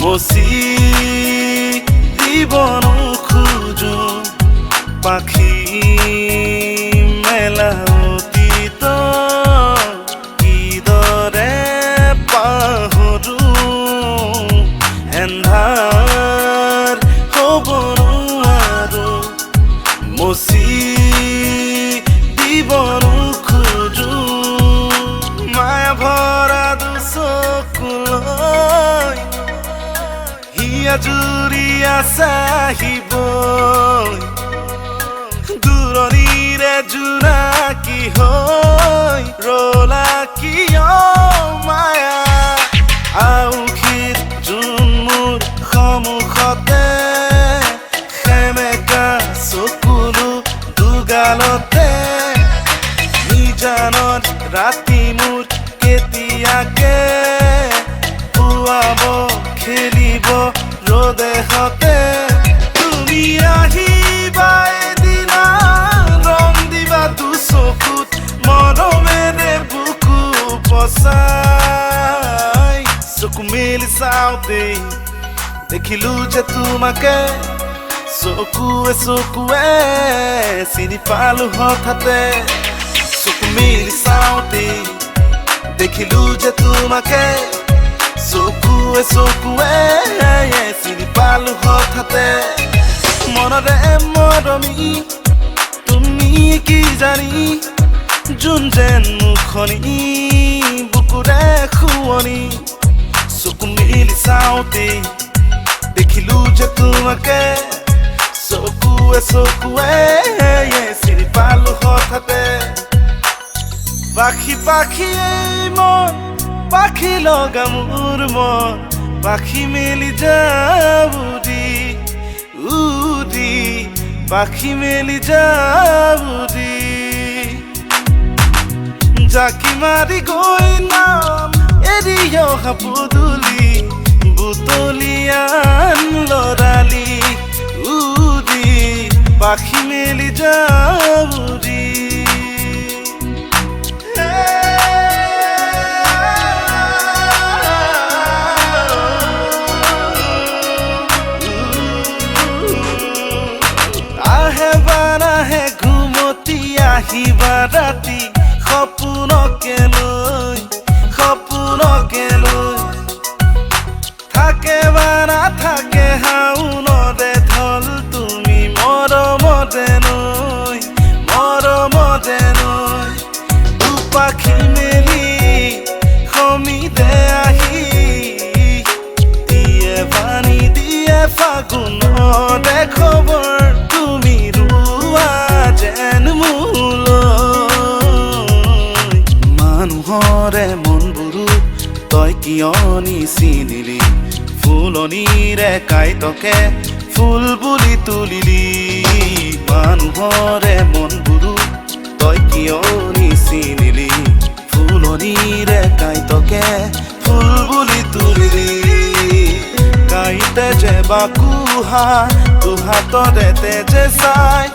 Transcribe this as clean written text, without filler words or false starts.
মচি জীৱন খোজো পাখি মেলা অতীত কিদৰে পাহৰো এন্ধাৰ হ'ব নোৱাৰো মচি জীৱন খোজো মায়া ভৰা দুচকুলৈ জুৰিয়া চাহিব দূৰণিৰে জোনাকী হৈ ৰলা কিয় মায়া আউসীত যোন মোৰ সন্মুখতে সেমেকা চকুলো দুগালতে নিজানত ৰাতি মোৰ কেতিয়াকে পুৱাব খেলিব ৰদেহতে তুমি আহিবা এদিনা ৰং দিবা তো চকুত মৰমেৰে বুকু পচাই চকু মেলি চাওঁতে দেখিলো যে তোমাকে চকুৱে চকুৱে চিনি পালো হঠাতে চকু মেলি চাওঁতে দেখিলো যে তোমাকে চকুৱে চকুৱে চিনি পালো হঠাতে মনৰে মৰমি তুমি কি জানি যোন যেন মুখনি বুকুৰে খুৱনি চকু মেলি চাওঁতে দেখিলো যে তোমাকে চকুৱে চকুৱে চিনি পালো হঠাতে পাখি পাখি মন পাখি লগা মোৰ মন পাখি মেলি যাবুৰি উৰি পাখি মেলি যাবুৰি জাকি মাৰি গৈ নাম এৰি অহা পদূলি বুটলিয়ান লৰালি উৰি পাখি মেলি যাবুৰি আহিবা ৰাতি সপোনকে লৈ থাকে বা নাথাকে হাউনৰে ঢল তুমি মৰমতে নৈ দুপাখি মেলি সমিতে আহি দিয়ে পানী দিয়ে ফাগুনতে খবৰ তুমি ৰুৱা যেন মানুহৰে মনবোৰো তই কিয় নিচিনিলি ফুলনিৰে কাইতকে ফুল বুলি তুলিলি মানুহৰে মনবোৰো তই কিয় নিচিনিলি ফুলনিৰে কাইতকে ফুল বুলি তুলিলি কাইতে যে বাকুহা তোহাতৰে তেজে চাই